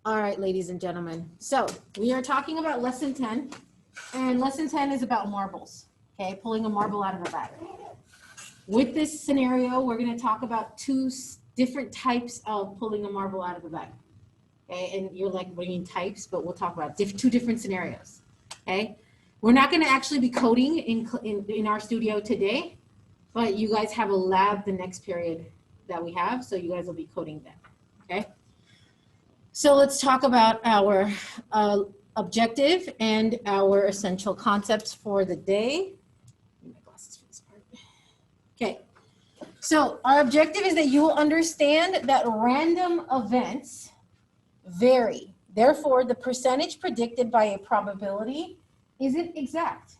All right, ladies and gentlemen. So we are talking about lesson 10, and lesson 10 is about marbles, okay? Pulling a marble out of a bag. With this scenario, we're going to talk about two different types of pulling a marble out of a bag, okay? And you're like, what do you mean types? But we'll talk about two different scenarios, okay? We're not going to actually be coding in our studio today, but you guys have a lab the next period that we have, so you guys will be coding then, okay? So let's talk about our objective and our essential concepts for the day. My glasses for this part. Okay, so our objective is that you will understand that random events vary. Therefore, the percentage predicted by a probability isn't exact.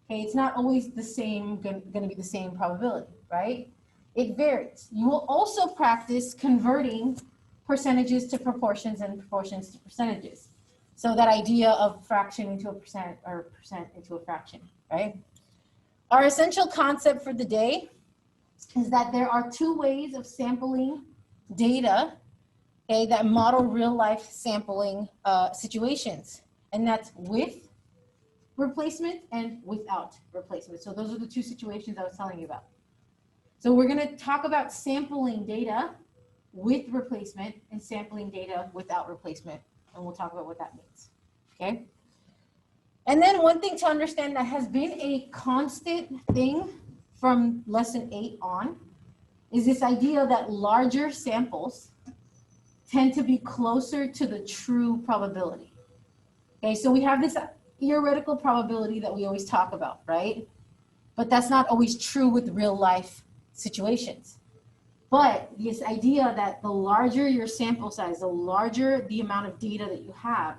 Okay, it's not always the same, going to be the same probability, right? It varies. You will also practice converting percentages to proportions and proportions to percentages. So that idea of fraction into a percent or percent into a fraction, right? Our essential concept for the day is that there are two ways of sampling data, okay, that model real life sampling situations. And that's with replacement and without replacement. So those are the two situations I was telling you about. So we're going to talk about sampling data with replacement and sampling data without replacement. And we'll talk about what that means, okay? And then one thing to understand that has been a constant thing from lesson 8 on is this idea that larger samples tend to be closer to the true probability. Okay, so we have this theoretical probability that we always talk about, right? But that's not always true with real life situations. But this idea that the larger your sample size, the larger the amount of data that you have,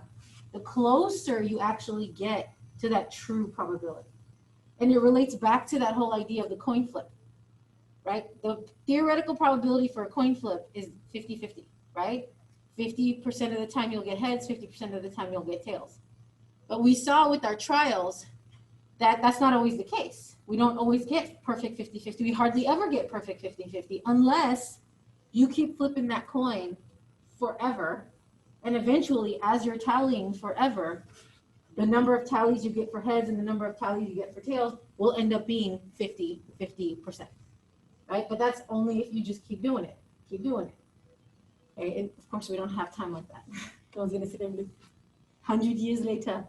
the closer you actually get to that true probability. And it relates back to that whole idea of the coin flip, right? The theoretical probability for a coin flip is 50-50, right? 50% of the time you'll get heads, 50% of the time you'll get tails. But we saw with our trials that that's not always the case. We don't always get perfect 50-50. We hardly ever get perfect 50-50 unless you keep flipping that coin forever. And eventually, as you're tallying forever, the number of tallies you get for heads and the number of tallies you get for tails will end up being 50-50%, right? But that's only if you just keep doing it, Okay? And of course, we don't have time like that. I was going to say 100 years later.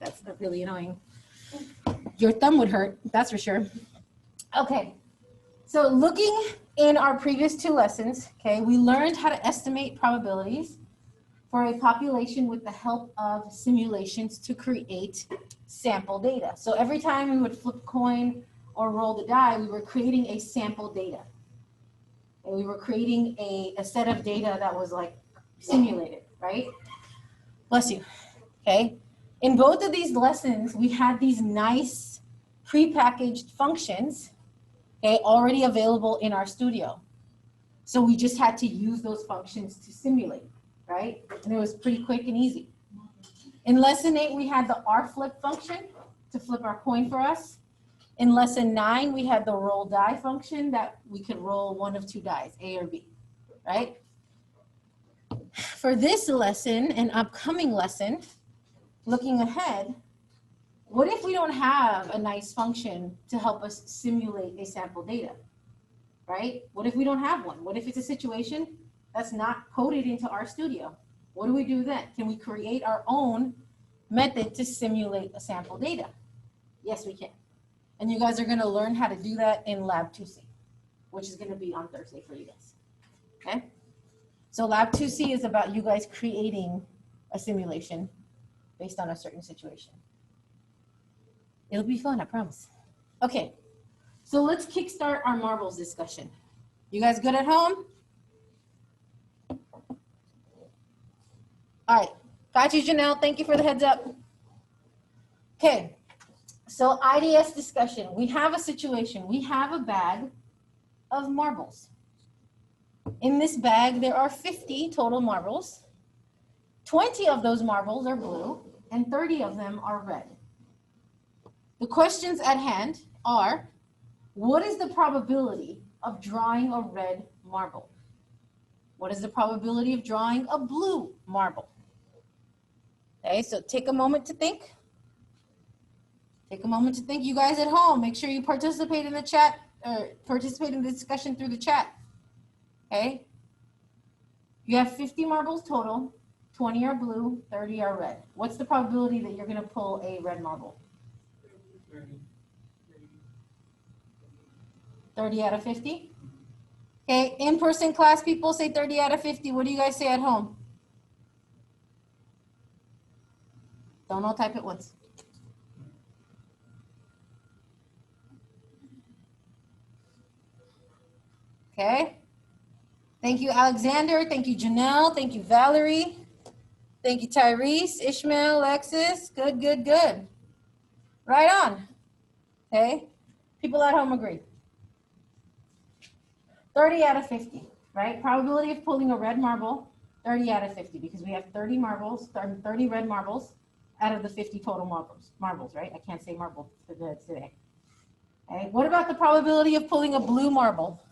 That's not really annoying. Your thumb would hurt, that's for sure. Okay, so looking in our previous two lessons, okay, we learned how to estimate probabilities for a population with the help of simulations to create sample data. So every time we would flip a coin or roll the die, we were creating a sample data. And we were creating a set of data that was like simulated, right? Bless you, okay? In both of these lessons, we had these nice prepackaged functions, okay, already available in our studio. So we just had to use those functions to simulate, right? And it was pretty quick and easy. In lesson 8, we had the rflip function to flip our coin for us. In lesson 9, we had the roll die function that we could roll one of two dice, A or B, right? For this lesson and upcoming lesson, looking ahead, what if we don't have a nice function to help us simulate a sample data, right? What if we don't have one? What if it's a situation that's not coded into our studio? What do we do then? Can we create our own method to simulate a sample data? Yes, we can. And you guys are going to learn how to do that in Lab 2C, which is going to be on Thursday for you guys, okay? So Lab 2C is about you guys creating a simulation based on a certain situation. It'll be fun, I promise. Okay, so let's kickstart our marbles discussion. You guys good at home? All right, got you, Janelle. Thank you for the heads up. Okay, so IDS discussion. We have a situation. We have a bag of marbles. In this bag, there are 50 total marbles. 20 of those marbles are blue, and 30 of them are red. The questions at hand are, what is the probability of drawing a red marble? What is the probability of drawing a blue marble? Okay, so take a moment to think. Take a moment to think. You guys at home, make sure you participate in the chat, participate in the discussion through the chat. Okay? You have 50 marbles total, 20 are blue, 30 are red. What's the probability that you're going to pull a red marble? 30 out of 50? Okay, in-person class people say 30 out of 50. What do you guys say at home? Don't all type it once. Okay. Thank you, Alexander. Thank you, Janelle. Thank you, Valerie. Thank you, Tyrese, Ishmael, Alexis. Good, good, good. Right on. Okay. People at home agree. 30 out of 50, right? Probability of pulling a red marble, 30 out of 50, because we have 30 marbles, 30 red marbles out of the 50 total marbles, right? I can't say marble today. Okay. What about the probability of pulling a blue marble?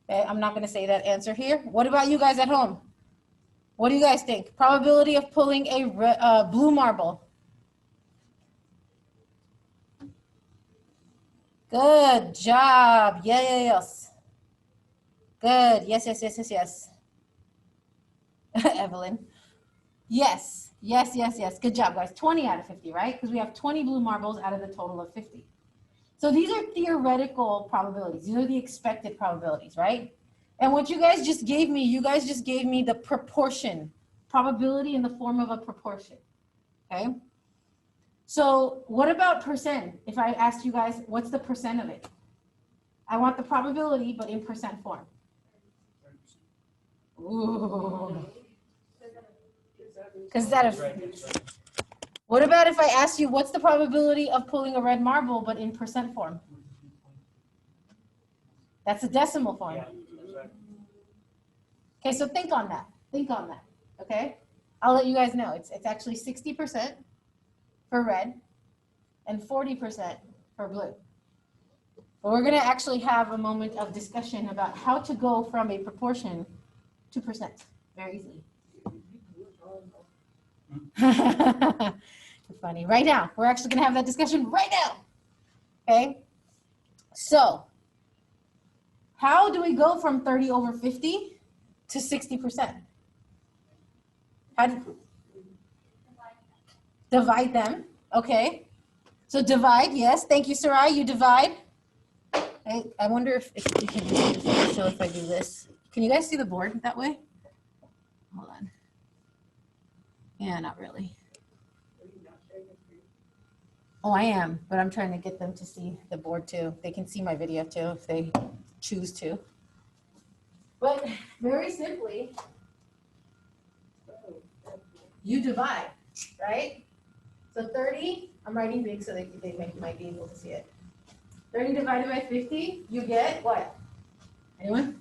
Okay, I'm not going to say that answer here. What about you guys at home? What do you guys think? Probability of pulling a blue marble? Good job. Yes. Good. Yes. Evelyn. Yes. Good job, guys. 20 out of 50, right? Because we have 20 blue marbles out of the total of 50. So these are theoretical probabilities. These are the expected probabilities, right? And what you guys just gave me, the proportion, probability in the form of a proportion, okay? So what about percent? If I asked you guys, what's the percent of it? I want the probability, but in percent form. Ooh. Because what about if I asked you, what's the probability of pulling a red marble, but in percent form? That's a decimal form. Okay, so think on that, okay? I'll let you guys know, it's actually 60% for red and 40% for blue. But we're gonna actually have a moment of discussion about how to go from a proportion to percent, very easily. Funny. Right now, we're actually going to have that discussion right now. Okay. So, how do we go from 30 over 50 to 60%? How do divide them? Okay. So divide. Yes. Thank you, Sarai. You divide. I wonder if you can do this. So if I do this, can you guys see the board that way? Hold on. Yeah, not really. Oh, I am, but I'm trying to get them to see the board too. They can see my video too if they choose to. But very simply, you divide, right? So 30, I'm writing big so they might be able to see it. 30 divided by 50, you get what? Anyone?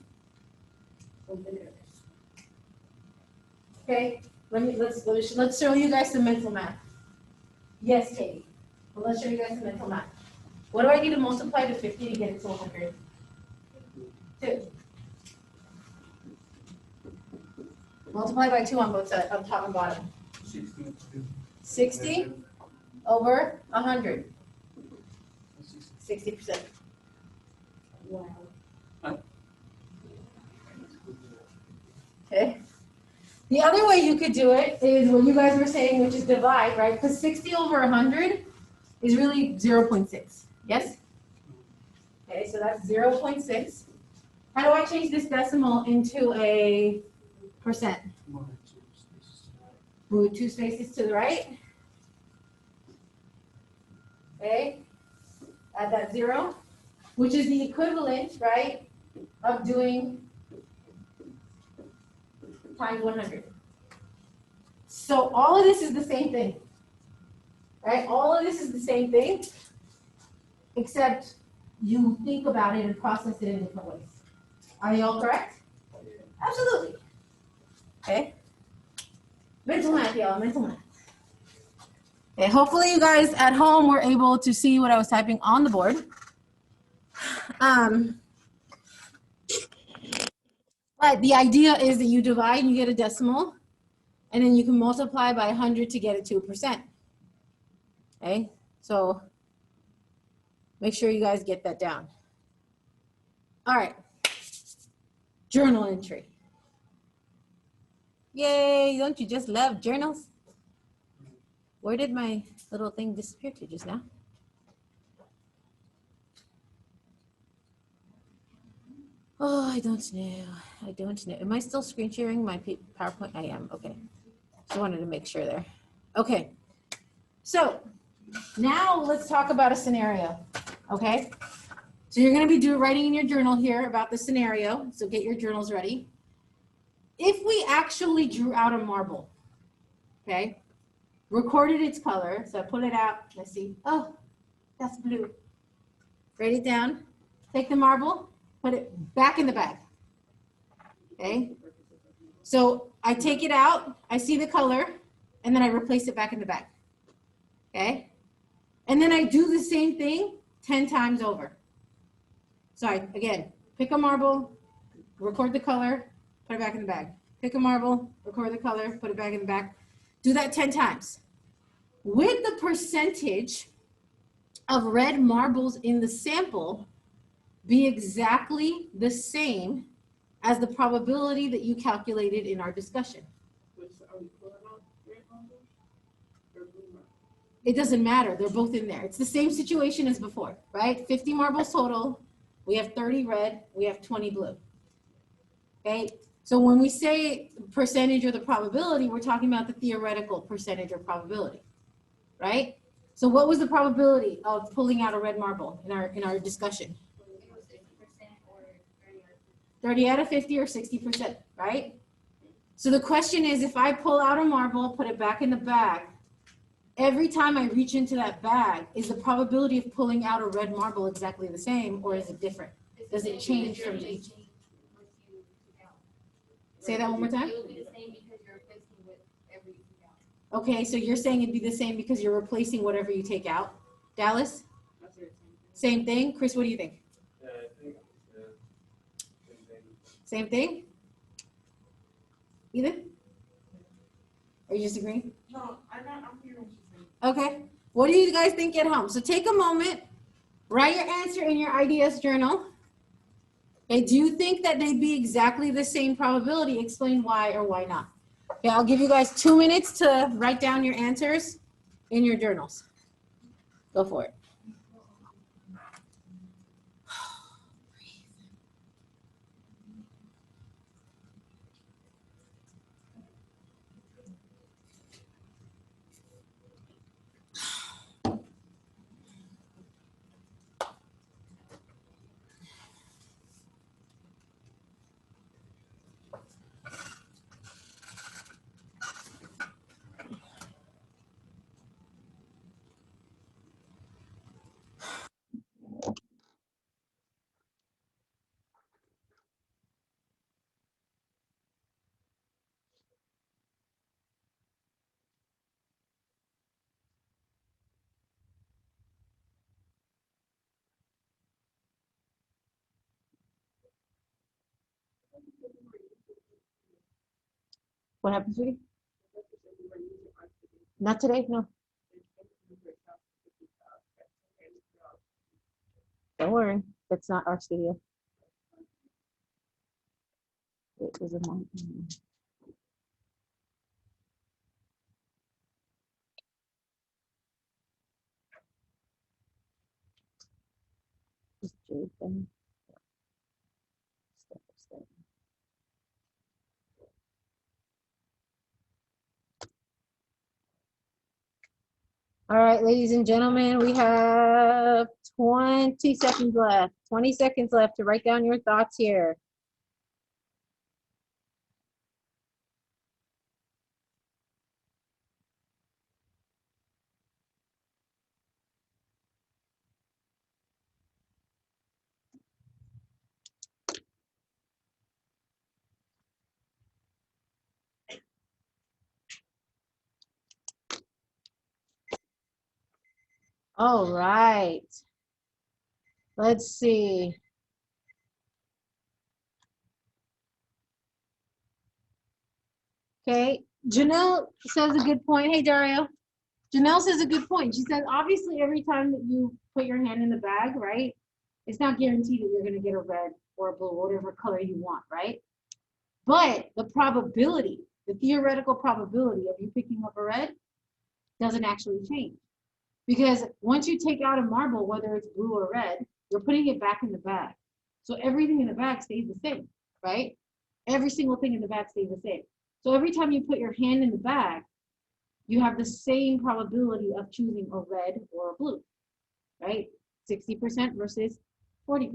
Okay, let's show you guys some mental math. Yes, Katie. Well, let's show you guys some mental math. What do I need to multiply to 50 to get it to 100? 2. Multiply by 2 on both sides, on top and bottom. 60 over 100. 60%. Wow. Okay. The other way you could do it is what you guys were saying, which is divide, right? Because 60 over 100 is really 0.6. Yes? Okay, so that's 0.6. How do I change this decimal into a percent? Move 2 spaces to the right. Okay. Add that 0, which is the equivalent, right, of doing times 100. So all of this is the same thing, right? All of this is the same thing, except you think about it and process it in different ways. Are you all correct? Absolutely. Okay. Mental math, y'all, mental math. Okay, hopefully you guys at home were able to see what I was typing on the board. the idea is that you divide and you get a decimal, and then you can multiply by 100 to get it to 1%. Okay, so make sure you guys get that down. All right, journal entry. Yay, don't you just love journals? Where did my little thing disappear to just now? Oh, I don't know. I don't know. Am I still screen sharing my PowerPoint? I am. Okay. Just wanted to make sure there. Okay. So now let's talk about a scenario. Okay. So you're going to be writing in your journal here about the scenario. So get your journals ready. If we actually drew out a marble, okay, recorded its color. So I put it out. Let's see. Oh, that's blue. Write it down. Take the marble, put it back in the bag. Okay. So I take it out, I see the color, and then I replace it back in the bag. Okay. And then I do the same thing 10 times over. So again, pick a marble, record the color, put it back in the bag. Pick a marble, record the color, put it back in the bag. Do that 10 times. With the percentage of red marbles in the sample be exactly the same as the probability that you calculated in our discussion. It doesn't matter. They're both in there. It's the same situation as before, right? 50 marbles total. We have 30 red. We have 20 blue. Okay. So when we say percentage or the probability, we're talking about the theoretical percentage or probability, right? So what was the probability of pulling out a red marble in our discussion? 30 out of 50 or 60%, right? So the question is, if I pull out a marble, put it back in the bag, every time I reach into that bag, is the probability of pulling out a red marble exactly the same, or is it different? Does it change from each? Say that one more time. Okay, so you're saying it'd be the same because you're replacing whatever you take out. Dallas? Same thing. Chris, what do you think? Yeah, I think same thing. Ethan? Are you disagreeing? No, I'm not. I'm hearing what you're saying. Okay. What do you guys think at home? So take a moment, write your answer in your IDS journal. Okay, do you think that they'd be exactly the same probability? Explain why or why not. Okay, I'll give you guys 2 minutes to write down your answers in your journals. Go for it. What happened, sweetie? Not today, no. Don't worry, that's not our studio. It was a month. Just jade them. Step by step. All right, ladies and gentlemen, we have 20 seconds left. 20 seconds left to write down your thoughts here. All right. Let's see. Okay, Janelle says a good point. Hey, Dario. Janelle says a good point. She says, obviously, every time that you put your hand in the bag, right, it's not guaranteed that you're going to get a red or a blue, whatever color you want, right? But the probability, the theoretical probability of you picking up a red doesn't actually change. Because once you take out a marble, whether it's blue or red, you're putting it back in the bag. So everything in the bag stays the same, right? Every single thing in the bag stays the same. So every time you put your hand in the bag, you have the same probability of choosing a red or a blue, right? 60% versus 40%.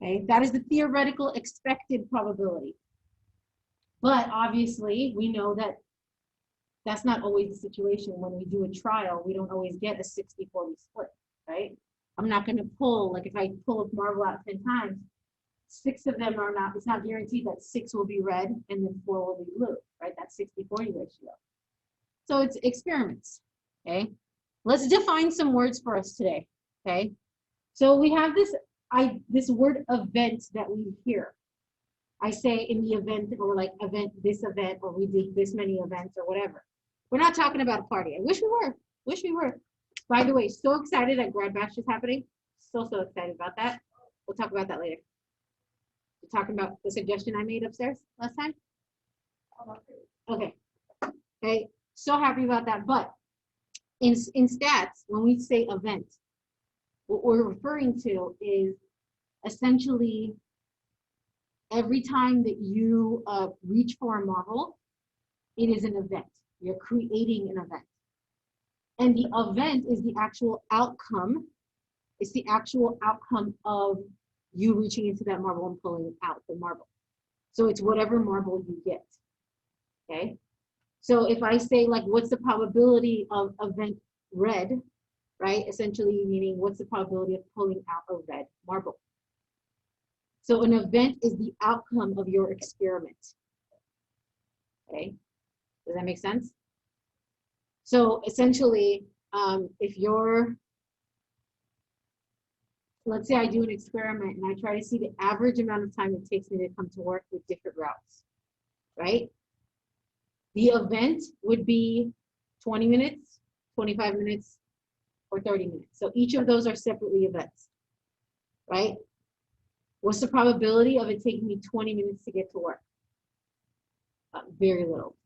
Okay, that is the theoretical expected probability. But obviously, we know that that's not always the situation. When we do a trial, we don't always get a 60-40 split, right? I'm not going to pull, like if I pull a marble out 10 times, 6 of them are not, it's not guaranteed that 6 will be red and then 4 will be blue, right? That's 60-40 ratio. So it's experiments, okay? Let's define some words for us today, okay? So we have this word event that we hear. I say in the event, or like event, this event, or we did this many events or whatever. We're not talking about a party. I wish we were. By the way, so excited that Grad Bash is happening. So excited about that. We'll talk about that later. We're talking about the suggestion I made upstairs last time. Okay. Okay. So happy about that. But in stats, when we say event, what we're referring to is essentially every time that you reach for a marble, it is an event. You're creating an event. And the event is the actual outcome. It's the actual outcome of you reaching into that marble and pulling out the marble. So it's whatever marble you get, okay? So if I say like, what's the probability of event red, right? Essentially meaning what's the probability of pulling out a red marble? So an event is the outcome of your experiment, okay? Does that make sense? So essentially, if you're, let's say I do an experiment and I try to see the average amount of time it takes me to come to work with different routes, right? The event would be 20 minutes, 25 minutes, or 30 minutes. So each of those are separately events, right? What's the probability of it taking me 20 minutes to get to work? Very little.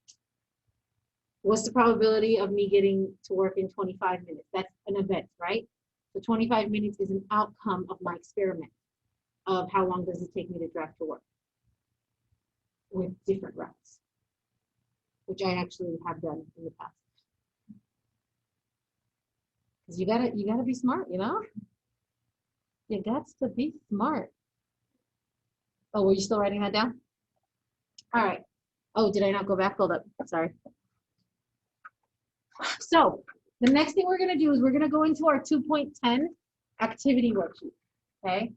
What's the probability of me getting to work in 25 minutes? That's an event, right? So 25 minutes is an outcome of my experiment of how long does it take me to drive to work with different routes, which I actually have done in the past. Because you gotta be smart, you know? You got to be smart. Oh, were you still writing that down? All right. Oh, did I not go back? Hold up. Sorry. So the next thing we're going to do is we're going to go into our 2.10 activity worksheet. Okay.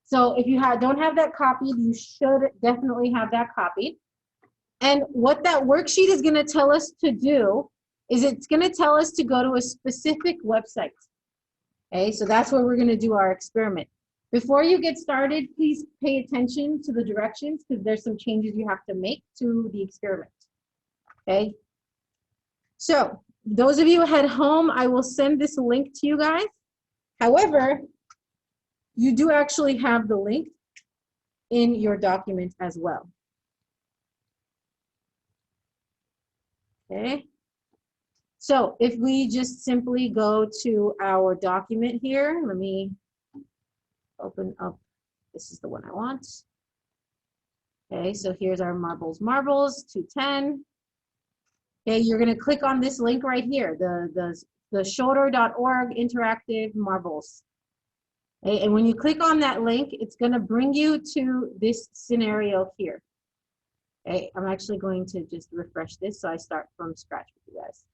So if you don't have that copied, you should definitely have that copied. And what that worksheet is going to tell us to do is it's going to tell us to go to a specific website. Okay. So that's where we're going to do our experiment. Before you get started, please pay attention to the directions because there's some changes you have to make to the experiment. Okay. So those of you at home, I will send this link to you guys. However, you do actually have the link in your document as well. Okay. So if we just simply go to our document here, let me open up. This is the one I want. Okay, so here's our marbles, 210. Okay, you're going to click on this link right here, the shoulder.org interactive marbles. Okay, and when you click on that link, it's going to bring you to this scenario here. Okay, I'm actually going to just refresh this so I start from scratch with you guys.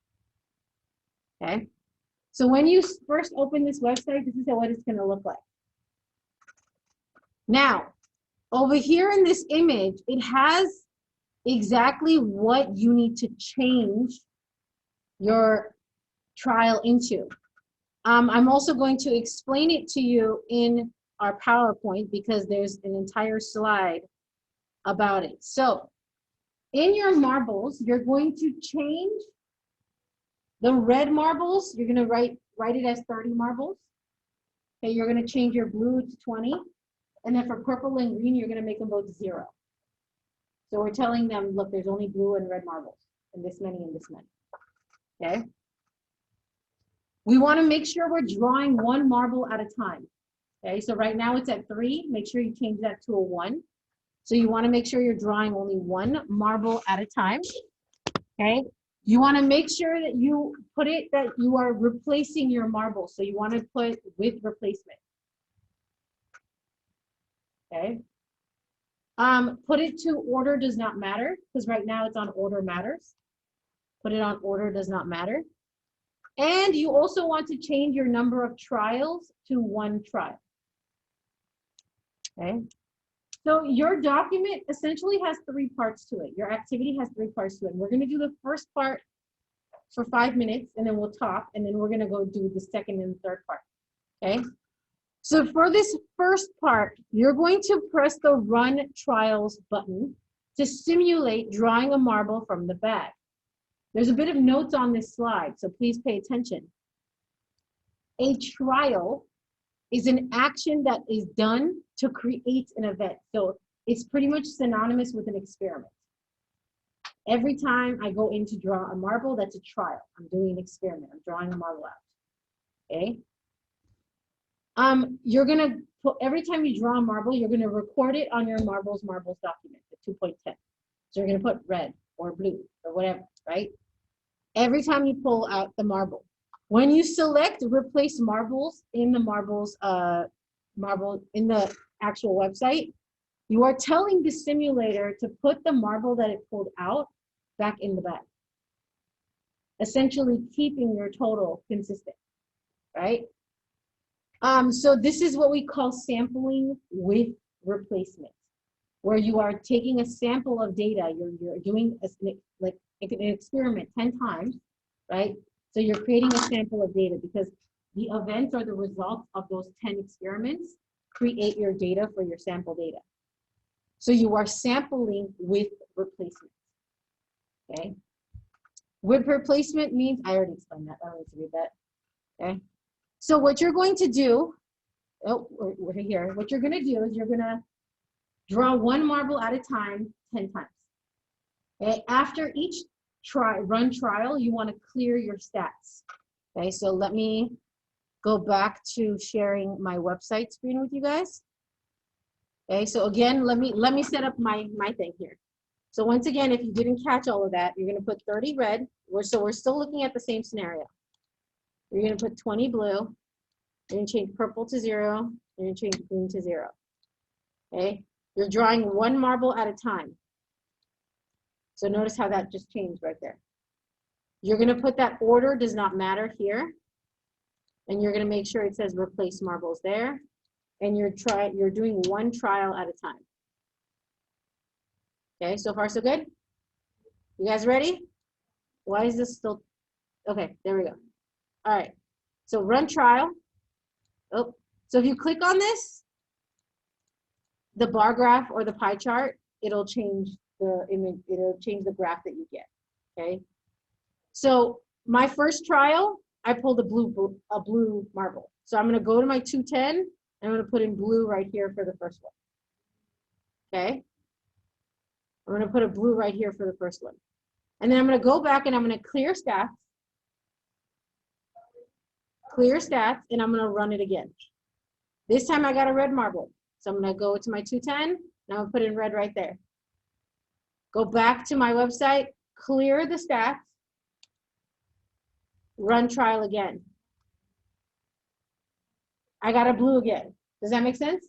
Okay, so when you first open this website, this is what it's going to look like. Now, over here in this image, it has exactly what you need to change your trial into. I'm also going to explain it to you in our PowerPoint because there's an entire slide about it. So In your marbles, you're going to change the red marbles. You're gonna write it as 30 marbles. Okay, you're gonna change your blue to 20. And then for purple and green, you're gonna make them both 0. So we're telling them, look, there's only blue and red marbles, and this many and this many, okay? We wanna make sure we're drawing one marble at a time, okay? So right now it's at 3, make sure you change that to a 1. So you wanna make sure you're drawing only one marble at a time, okay? You wanna make sure that you put it that you are replacing your marble. So you wanna put with replacement, okay? Put it to order does not matter, because right now it's on order matters. Put it on order does not matter. And you also want to change your number of trials to 1 trial. Okay. So your document essentially has 3 parts to it. Your activity has 3 parts to it. We're going to do the first part for 5 minutes, and then we'll talk, and then we're going to go do the second and third part. Okay. So for this first part, you're going to press the Run Trials button to simulate drawing a marble from the bag. There's a bit of notes on this slide, so please pay attention. A trial is an action that is done to create an event. So it's pretty much synonymous with an experiment. Every time I go in to draw a marble, that's a trial. I'm doing an experiment. I'm drawing a marble out. Okay. You're gonna put, every time you draw a marble, you're gonna record it on your marbles document, the 2.10. So you're gonna put red or blue or whatever, right? Every time you pull out the marble. When you select replace marbles in the marble in the actual website, you are telling the simulator to put the marble that it pulled out back in the bag. Essentially keeping your total consistent, right? So this is what we call sampling with replacement, where you are taking a sample of data. You're doing like an experiment 10 times, right? So you're creating a sample of data because the events or the results of those 10 experiments create your data for your sample data. So you are sampling with replacement, okay? With replacement means, I already explained that, I don't need to read that, okay? So what you're going to do, oh, we're here. What you're gonna do is you're gonna draw one marble at a time 10 times. Okay, after each run trial, you want to clear your stats. Okay, so let me go back to sharing my website screen with you guys. Okay, so again, let me set up my thing here. So once again, if you didn't catch all of that, you're gonna put 30 red. So we're still looking at the same scenario. You're gonna put 20 blue. You're gonna change purple to 0. You're gonna change green to 0. Okay, you're drawing one marble at a time. So notice how that just changed right there. You're gonna put that order does not matter here. And you're gonna make sure it says replace marbles there. And you're doing one trial at a time. Okay, so far so good? You guys ready? Why is this still, okay, there we go. All right, so run trial. Oh, so if you click on this, the bar graph or the pie chart, it'll change the image, it'll change the graph that you get, okay? So my first trial, I pulled a blue marble. So I'm gonna go to my 210, and I'm gonna put in blue right here for the first one, okay? I'm gonna put a blue right here for the first one. And then I'm gonna go back and I'm gonna clear stats, and I'm gonna run it again. This time I got a red marble. So I'm gonna go to my 210, and I'm gonna put in red right there. Go back to my website, clear the stats, run trial again. I got a blue again. Does that make sense?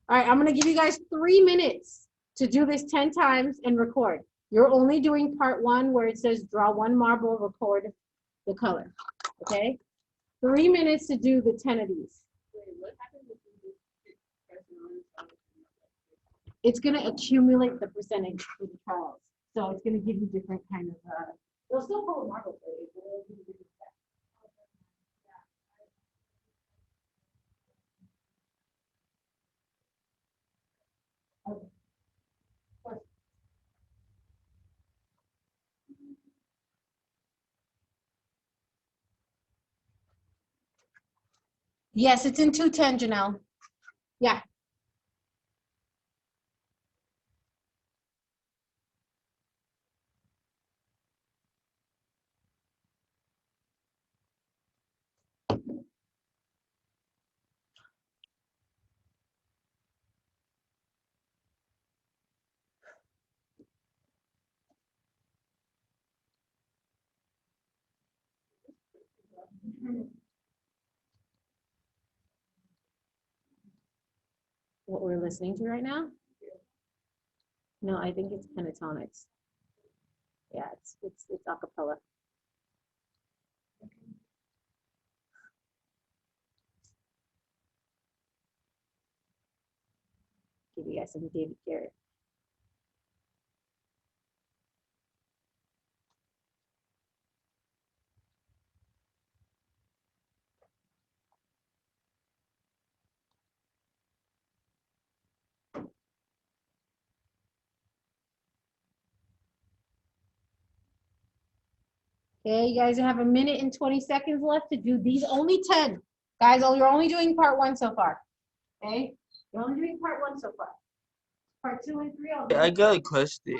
All right, I'm gonna give you guys 3 minutes to do this 10 times and record. You're only doing part 1 where it says draw one marble, record the color, okay? 3 minutes to do the 10 of these. It's gonna accumulate the percentage for the trials. So it's gonna give you different kind of, they'll still pull a marble for you, but it'll give you different stats. Okay. Yes, it's in 210, Janelle. Yeah. What we're listening to right now? No, I think it's pentatonics. Yeah, it's a cappella. Give you guys some David Garrett. Okay, you guys have a minute and 20 seconds left to do these only 10. Guys, you're only doing part 1 so far. Okay? You're only doing part 1 so far. Part 2 and 3, I'll do. I got a question.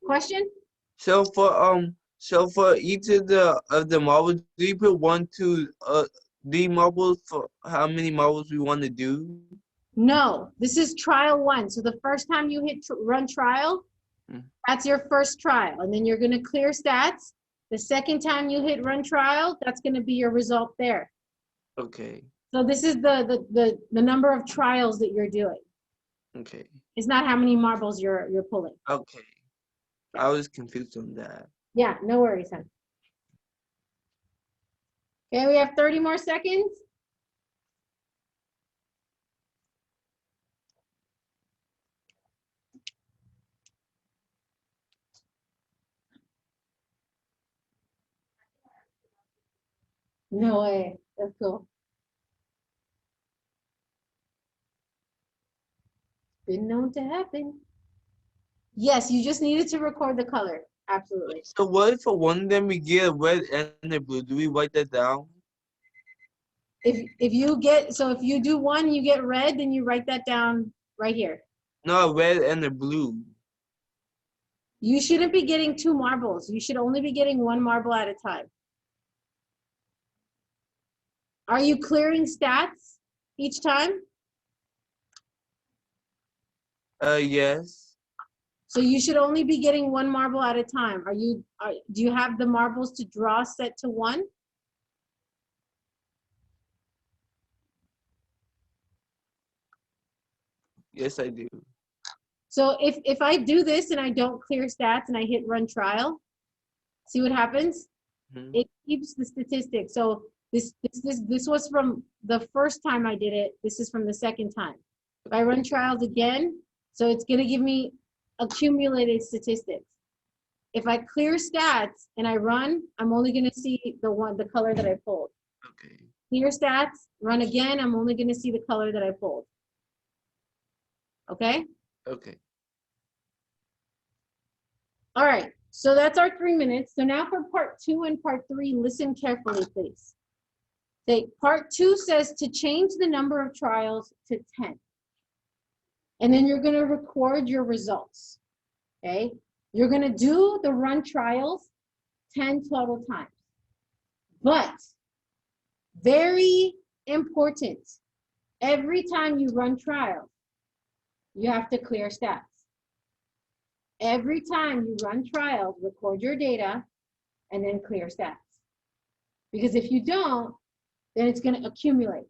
Question? So for each of the marbles, do you put 1, 2, D marbles for how many marbles we want to do? No, this is trial 1. So the first time you hit run trial, that's your first trial. And then you're going to clear stats. The second time you hit run trial, that's going to be your result there. Okay. So this is the number of trials that you're doing. Okay. It's not how many marbles you're pulling. Okay. I was confused on that. Yeah, no worries, hon. Okay, we have 30 more seconds. No way. That's cool. Been known to happen. Yes, you just needed to record the color. Absolutely. So what if for one of them we get a red and a blue? Do we write that down? If you do one, you get red, then you write that down right here. No, a red and a blue. You shouldn't be getting 2 marbles. You should only be getting 1 marble at a time. Are you clearing stats each time? Yes. So you should only be getting 1 marble at a time. Do you have the marbles to draw set to 1? Yes, I do. So if I do this and I don't clear stats and I hit run trial, see what happens? Mm-hmm. It keeps the statistics. So this was from the first time I did it. This is from the second time. If I run trials again, so it's gonna give me accumulated statistics. If I clear stats and I run, I'm only gonna see the color that I pulled. Okay. Clear stats, run again, I'm only gonna see the color that I pulled. Okay? Okay. All right, so that's our 3 minutes. So now for part 2 and part 3, listen carefully, please. Part 2 says to change the number of trials to 10. And then you're gonna record your results, okay? You're gonna do the run trials 10 total times. But, very important, every time you run trials, you have to clear stats. Every time you run trials, record your data and then clear stats. Because if you don't, then it's going to accumulate.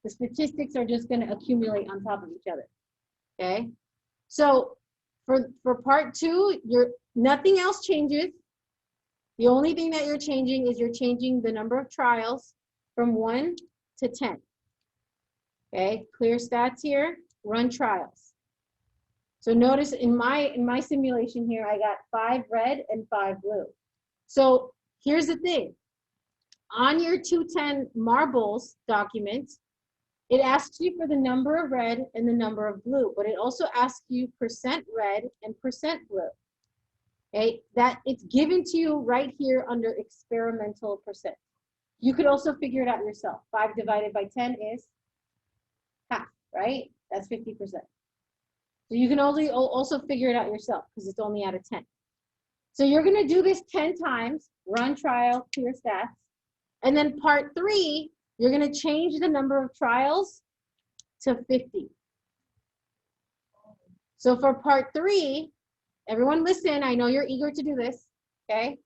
The statistics are just going to accumulate on top of each other. Okay? So for part 2, nothing else changes. The only thing that you're changing is you're changing the number of trials from 1 to 10. Okay? Clear stats here, run trials. So notice in my simulation here, I got 5 red and 5 blue. So here's the thing. On your 210 marbles document, it asks you for the number of red and the number of blue, but it also asks you % red and % blue. Okay, that it's given to you right here under experimental percent. You could also figure it out yourself. 5 divided by 10 is half, right? That's 50%. So you can also figure it out yourself because it's only out of 10. So you're going to do this 10 times, run trial, clear stats. And then part 3, you're going to change the number of trials to 50. So for part 3, everyone listen, I know you're eager to do this, okay?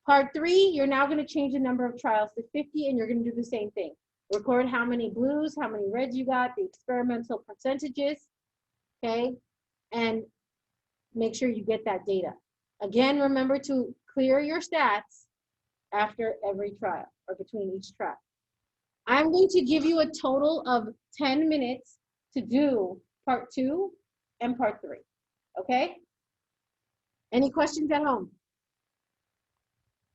Part 3, you're now going to change the number of trials to 50 and you're going to do the same thing. Record how many blues, how many reds you got, the experimental percentages, okay? And make sure you get that data. Again, remember to clear your stats after every trial or between each trial. I'm going to give you a total of 10 minutes to do part 2 and part 3, okay? Any questions at home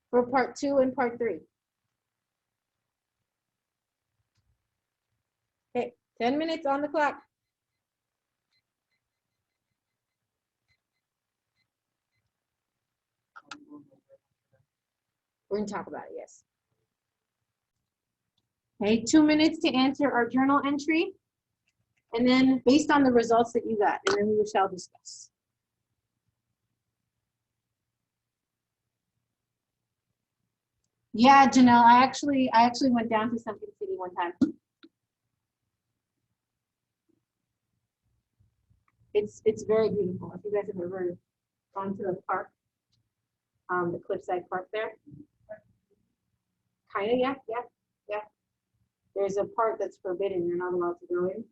for part 2 and part 3? Okay, 10 minutes on the clock. We're gonna talk about it, yes. Okay, 2 minutes to answer our journal entry. And then based on the results that you got, and then we shall discuss. Yeah, Janelle, I actually went down to Sunken City one time. It's very beautiful. If you guys have ever gone to the park, the Cliffside Park there. Kind of, yeah. There's a part that's forbidden. You're not allowed to go in.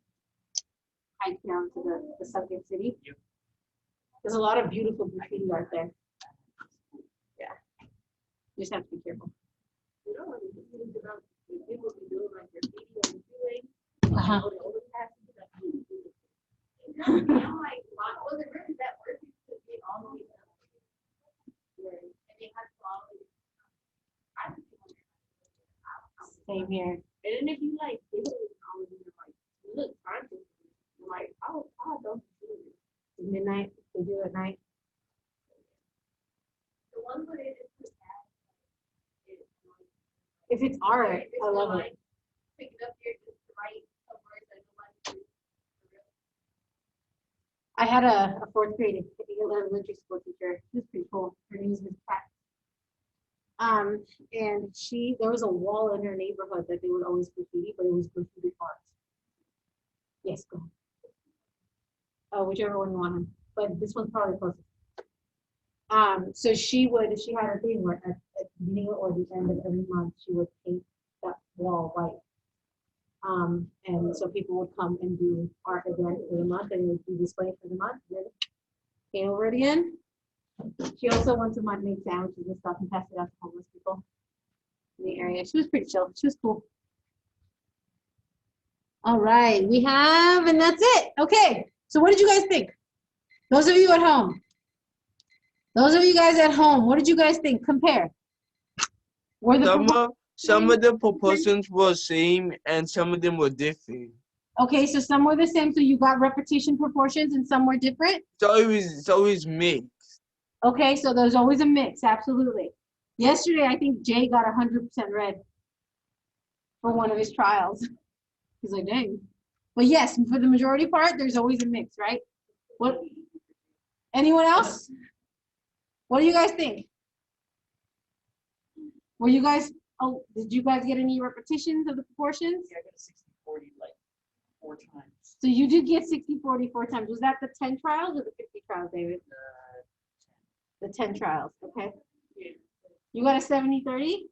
Hike down to the Sunken City. Yep. There's a lot of beautiful graffiti art there. Yeah. You just have to be careful. You know, when people be doing like graffiti on the freeway, or the overpass, I'm like, wow, was it really that worth it to get all the way down? And they had to follow it. Same here. And then if you like, it was like, look, I'm just like, oh, don't do it. Midnight, they do it at night. The one where it is if it's art, I love it. Pick it up here just to write some words that nobody. I had a 4th grade elementary school teacher. She was pretty cool. Her name is Miss Pat. And there was a wall in her neighborhood that they would always graffiti, but it was graffiti art. Yes, go ahead. Oh, whichever one you want him. But this one's probably closest. So she had a thing where at the beginning or the end of every month, she would paint that wall white. And so people would come and do art again for the month, and it would be displayed for the month. Then paint over it again. She also went to make sandwiches and stuff and passed it out to homeless people in the area. She was pretty chill. She was cool. All right, and that's it. Okay, so what did you guys think? Those of you at home. Those of you guys at home, what did you guys think? Compare. Some of the proportions were same and some of them were different. Okay, so some were the same, so you got repetition proportions and some were different? It's always mixed. Okay, so there's always a mix, absolutely. Yesterday, I think Jay got 100% red for one of his trials. He's like, dang. But yes, for the majority part, there's always a mix, right? What? Anyone else? What do you guys think? Were you guys, did you guys get any repetitions of the proportions? Yeah, I got a 60-40 like 4 times. So you did get 60-40 4 times. Was that the 10 trials or the 50 trials, David? The 10 trials, okay. Yeah. You got a 70-30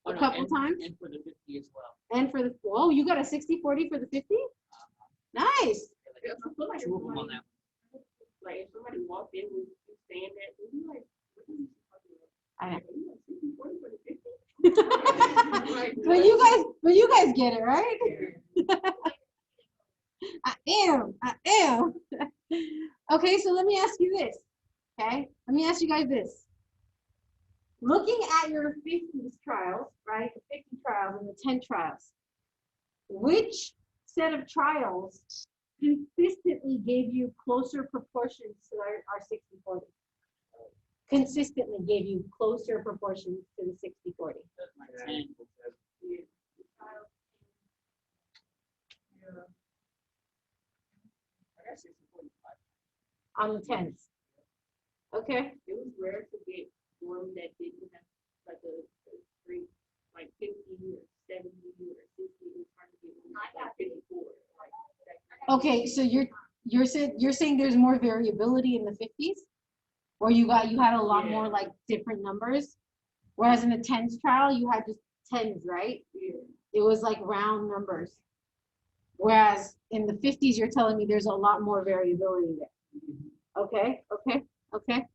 a couple times? And for the 50 as well. And for the, whoa, you got a 60-40 for the 50? Nice. Yeah, I feel like two of them on that. Like if somebody walked in with you saying that, we'd be like, what are you talking about? I know. but you guys get it, right? I am. Okay, so let me ask you this. Okay, let me ask you guys this. Looking at your 50 trials, right? The 50 trials and the 10 trials, which set of trials consistently gave you closer proportions to our 60-40? consistently gave you closer proportions to the 60-40? On the 10s. Okay. It was rare to get one that didn't have like a three, like 50 or 70 or 60. It was hard to get one like 54. Okay, so you're saying there's more variability in the 50s, or you had a lot more like different numbers, whereas in the 10s trial you had just 10s, right? Yeah. It was like round numbers. Whereas in the 50s, you're telling me there's a lot more variability there. Okay, okay, okay.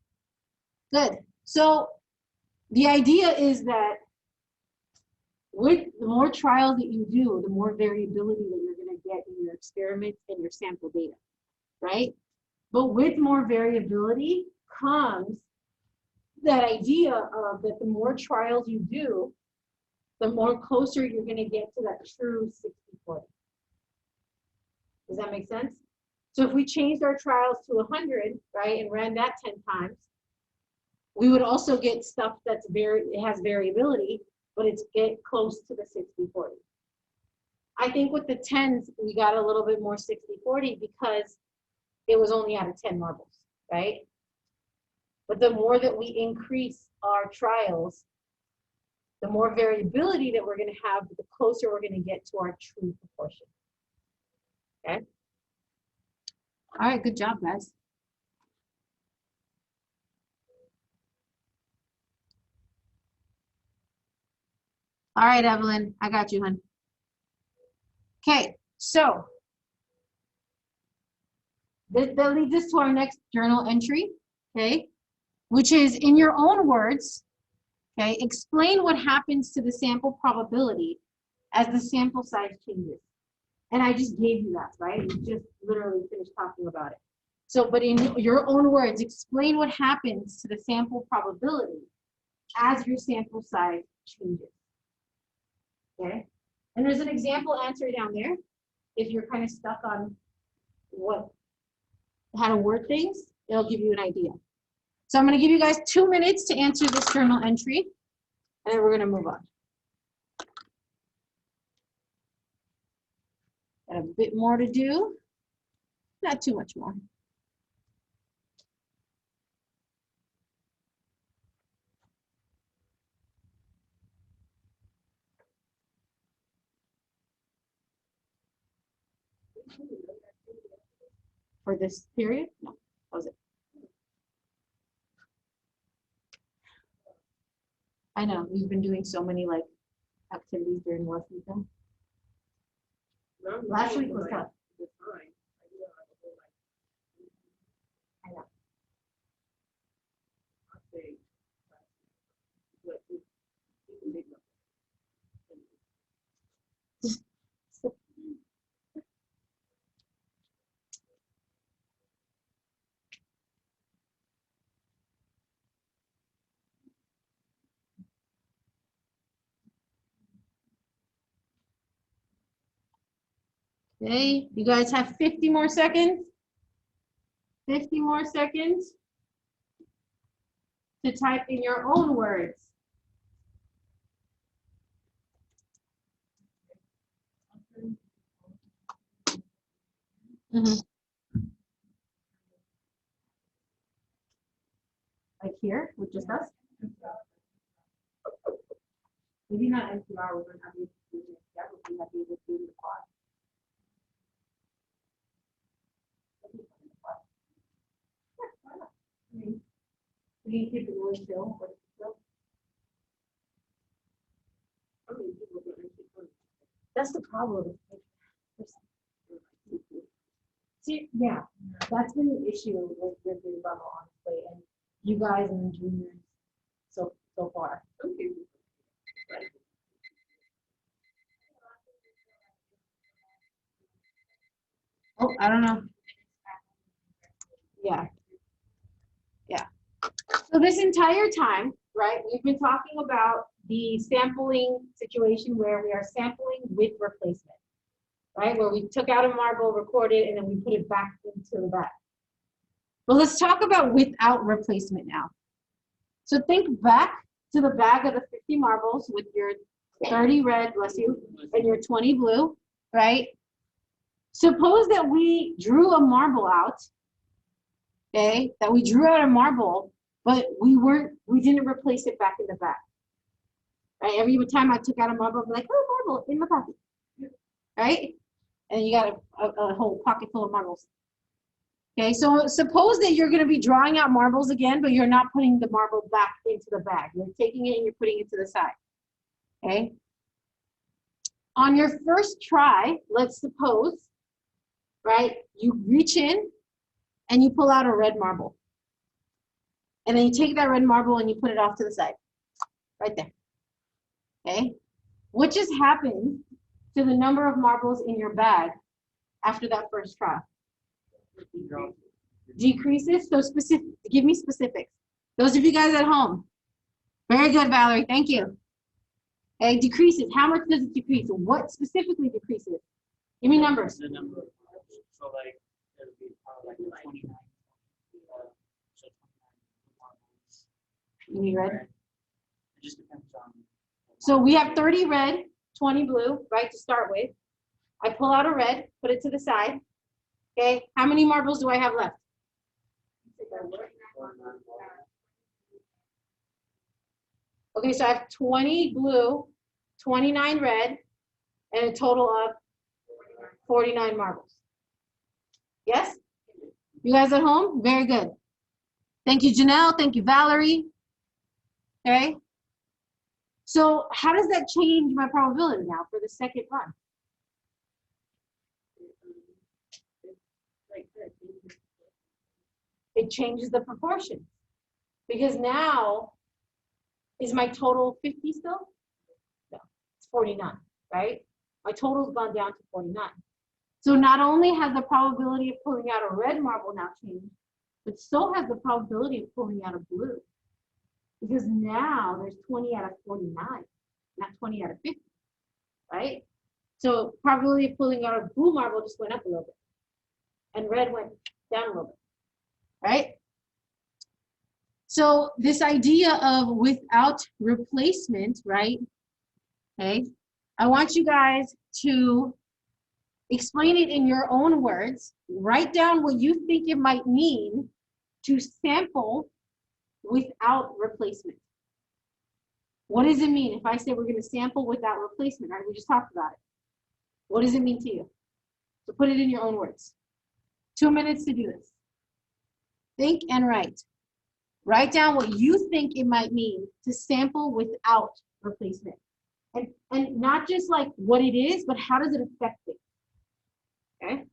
Good. So the idea is that with the more trials that you do, the more variability that you're going to get in your experiments and your sample data, right? But with more variability comes that idea of that the more trials you do, the more closer you're going to get to that true 60-40. Does that make sense? So if we changed our trials to 100, right, and ran that 10 times, we would also get stuff that's it has variability, but it's get close to the 60-40. I think with the 10s, we got a little bit more 60-40 because it was only out of 10 marbles, right? But the more that we increase our trials, the more variability that we're going to have, the closer we're going to get to our true proportion. Okay? All right, good job, guys. All right, Evelyn, I got you, hon. Okay, so that leads us to our next journal entry, okay, which is in your own words, okay, explain what happens to the sample probability as the sample size changes. And I just gave you that, right? We just literally finished talking about it. So, but in your own words, explain what happens to the sample probability as your sample size changes. Okay? And there's an example answer down there if you're kind of stuck on how to word things, it'll give you an idea. So I'm going to give you guys 2 minutes to answer this journal entry, and then we're going to move on. Got a bit more to do, not too much more. For this period? No, that was it. I know, we've been doing so many like activities during Washington. Last week was tough. I know. Okay, you guys have 50 more seconds. 50 more seconds to type in your own words. Mm-hmm. Like here, with just us? Maybe not NPR, we're going to have you do it together, we have you do the pod. I mean, we need to keep it really chill. That's the problem. See, yeah, that's been the issue with the level, honestly, and you guys and the juniors so far. Oh, I don't know. Yeah. Yeah. So this entire time, right, we've been talking about the sampling situation where we are sampling with replacement, right? Where we took out a marble, recorded, and then we put it back into the bag. Well, let's talk about without replacement now. So think back to the bag of the 50 marbles with your 30 red, bless you, and your 20 blue, right? Suppose that we drew a marble out, okay? That we drew out a marble, but we didn't replace it back in the bag. Right? Every time I took out a marble, I'm like, oh, marble in my pocket, right? And you got a whole pocket full of marbles. Okay, so suppose that you're going to be drawing out marbles again, but you're not putting the marble back into the bag. You're taking it and you're putting it to the side. Okay. On your first try, let's suppose, right, you reach in and you pull out a red marble. And then you take that red marble and you put it off to the side, right there. Okay. What just happened to the number of marbles in your bag after that first try? Decreases. So specific, give me specifics. Those of you guys at home. Very good, Valerie. Thank you. Okay, decreases. How much does it decrease? What specifically decreases? Give me numbers. The number of marbles. So like it would be probably like 29. So 29 marbles. You need red? It just depends on. So we have 30 red, 20 blue, right, to start with. I pull out a red, put it to the side. Okay, how many marbles do I have left? Okay, so I have 20 blue, 29 red, and a total of 49 marbles. Yes? You guys at home? Very good. Thank you, Janelle. Thank you, Valerie. Okay. So how does that change my probability now for the second run? It changes the proportion. Because now, is my total 50 still? No, it's 49, right? My total's gone down to 49. So not only has the probability of pulling out a red marble now changed, but so has the probability of pulling out a blue. Because now there's 20 out of 49, not 20 out of 50, right? So probability of pulling out a blue marble just went up a little bit. And red went down a little bit, right? So this idea of without replacement, right? Okay, I want you guys to explain it in your own words. Write down what you think it might mean to sample without replacement. What does it mean if I say we're going to sample without replacement? Right? We just talked about it. What does it mean to you? So put it in your own words. 2 minutes to do this. Think and write. Write down what you think it might mean to sample without replacement. And not just like what it is, but how does it affect it? Okay?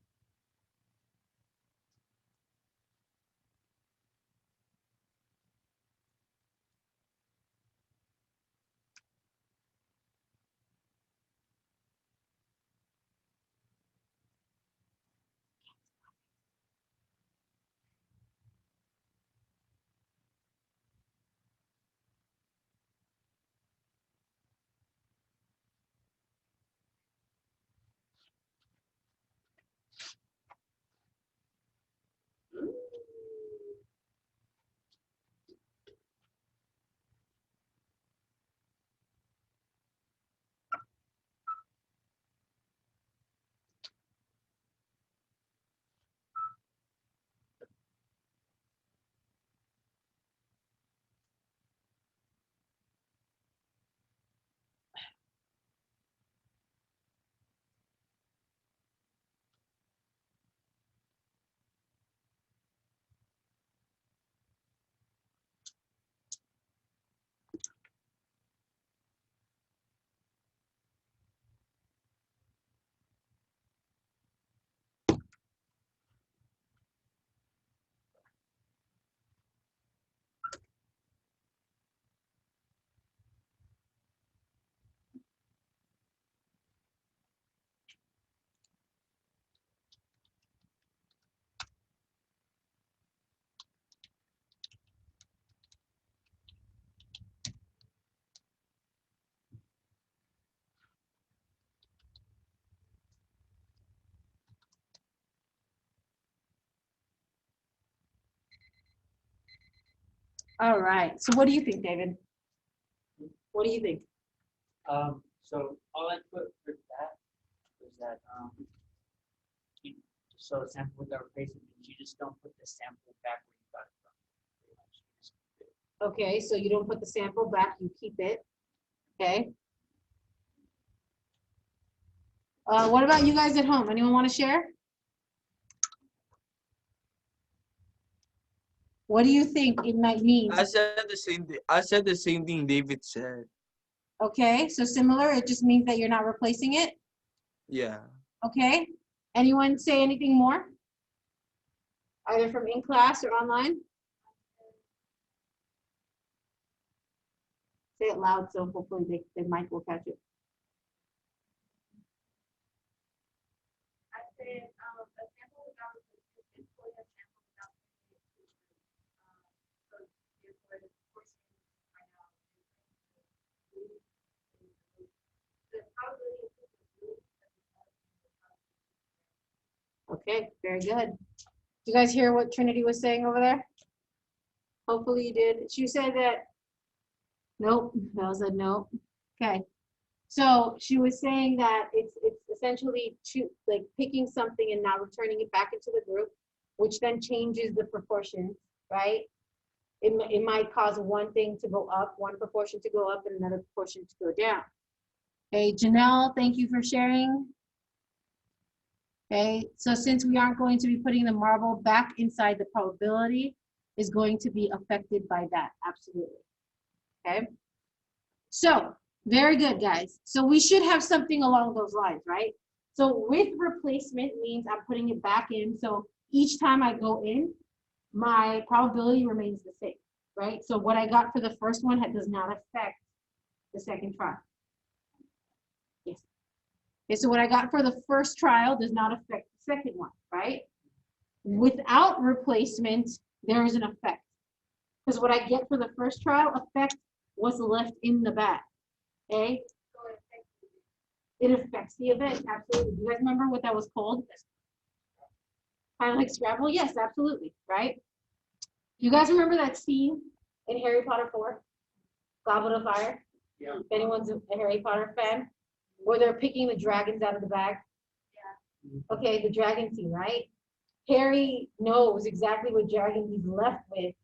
All right. So what do you think, David? What do you think? So all I put for that was that, you, so a sample with the replacement, you just don't put the sample back where you got it from. Pretty much. You just keep it. Okay, so you don't put the sample back, you keep it. Okay. What about you guys at home? Anyone want to share? What do you think it might mean? I said the same thing. I said the same thing David said. Okay, so similar, it just means that you're not replacing it. Yeah. Okay. Anyone say anything more? Either from in class or online? Say it loud so hopefully the mic will catch it. I said, a sample without replacement, employ a sample without replacement. So therefore the portion right now is the probability of Okay, very good. Do you guys hear what Trinity was saying over there? Hopefully you did. She said that, nope, Belle said nope. Okay. So she was saying that it's essentially like picking something and not returning it back into the group, which then changes the proportions, right? It might cause one thing to go up, one proportion to go up, and another proportion to go down. Okay, Janelle, thank you for sharing. Okay, so since we aren't going to be putting the marble back inside, the probability is going to be affected by that, absolutely. Okay, so very good, guys. So we should have something along those lines, right? So with replacement means I'm putting it back in. So each time I go in, my probability remains the same, right? So what I got for the first one does not affect the second trial. Yes. Okay, so what I got for the first trial does not affect the second one, right? Without replacement, there is an effect. Because what I get for the first trial affects what's left in the bag. Okay? It affects the event, absolutely. Do you guys remember what that was called? Kind of like Scrabble? Yes, absolutely, right? You guys remember that scene in Harry Potter 4? Goblet of Fire? Yeah. If anyone's a Harry Potter fan, where they're picking the dragons out of the bag. Yeah. Okay, the dragon scene, right? Harry knows exactly what dragon he's left with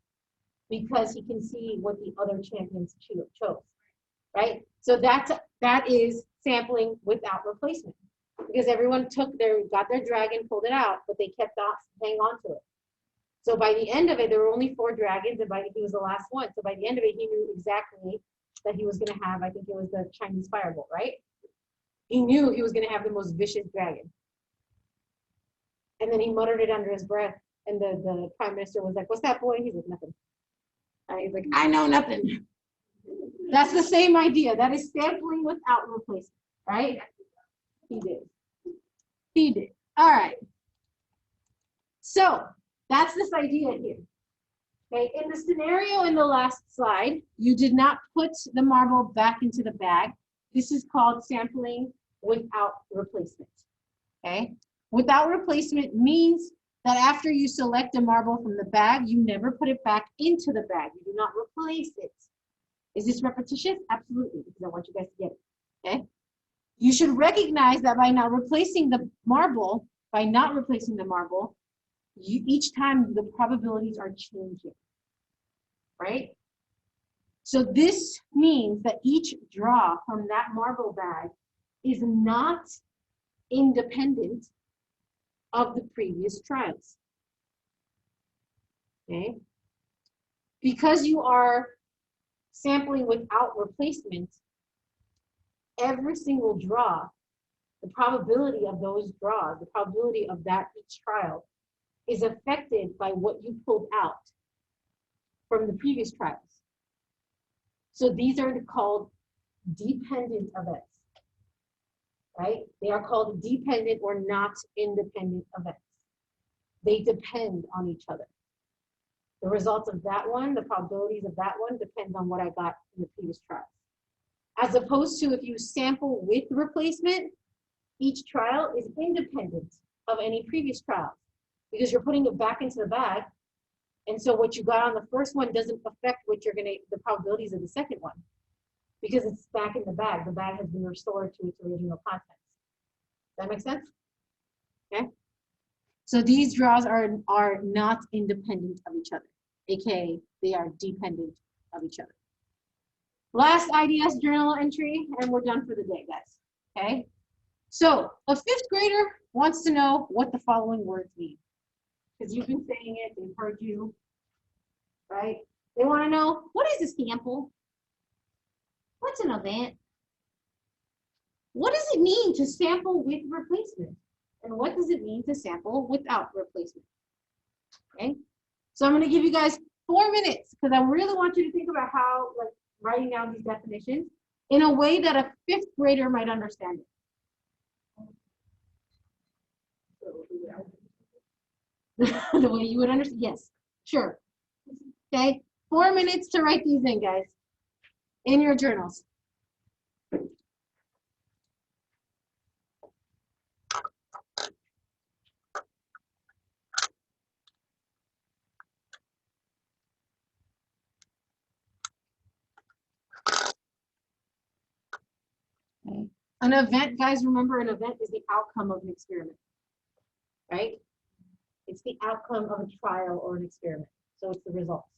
because he can see what the other champions chose, right? So that is sampling without replacement because everyone got their dragon, pulled it out, but they kept hanging on to it. So by the end of it, there were only 4 dragons, and he was the last one. So by the end of it, he knew exactly that he was going to have, I think it was the Chinese firebolt, right? He knew he was going to have the most vicious dragon. And then he muttered it under his breath, and the prime minister was like, "What's that, boy?" He's like, "Nothing." He's like, "I know nothing." That's the same idea. That is sampling without replacement, right? He did. He did. All right. So that's this idea here. Okay, in the scenario in the last slide, you did not put the marble back into the bag. This is called sampling without replacement. Okay, without replacement means that after you select a marble from the bag, you never put it back into the bag. You do not replace it. Is this repetitious? Absolutely, because I want you guys to get it. Okay, you should recognize that by not replacing the marble, each time the probabilities are changing, right? So this means that each draw from that marble bag is not independent of the previous trials. Okay? Because you are sampling without replacement, every single draw, the probability of those draws, the probability of that each trial is affected by what you pulled out from the previous trials. So these are called dependent events, right? They are called dependent or not independent events. They depend on each other. The results of that one, the probabilities of that one depends on what I got in the previous trials. As opposed to if you sample with replacement, each trial is independent of any previous trials because you're putting it back into the bag And so what you got on the first one doesn't affect what you're gonna, the probabilities of the second one, because it's back in the bag. The bag has been restored to its original contents. That make sense? Okay. So these draws are not independent of each other, aka they are dependent of each other. Last IDS journal entry, and we're done for the day, guys. Okay. So a fifth grader wants to know what the following words mean, because you've been saying it, they've heard you, right? They want to know, what is a sample? What's an event? What does it mean to sample with replacement? And what does it mean to sample without replacement? Okay, so I'm going to give you guys 4 minutes because I really want you to think about how, like, writing down these definitions in a way that a fifth grader might understand it. The way you would understand, yes, sure. Okay, 4 minutes to write these in, guys, in your journals. Okay. An event, guys, remember, an event is the outcome of an experiment, right? It's the outcome of a trial or an experiment. So it's the results.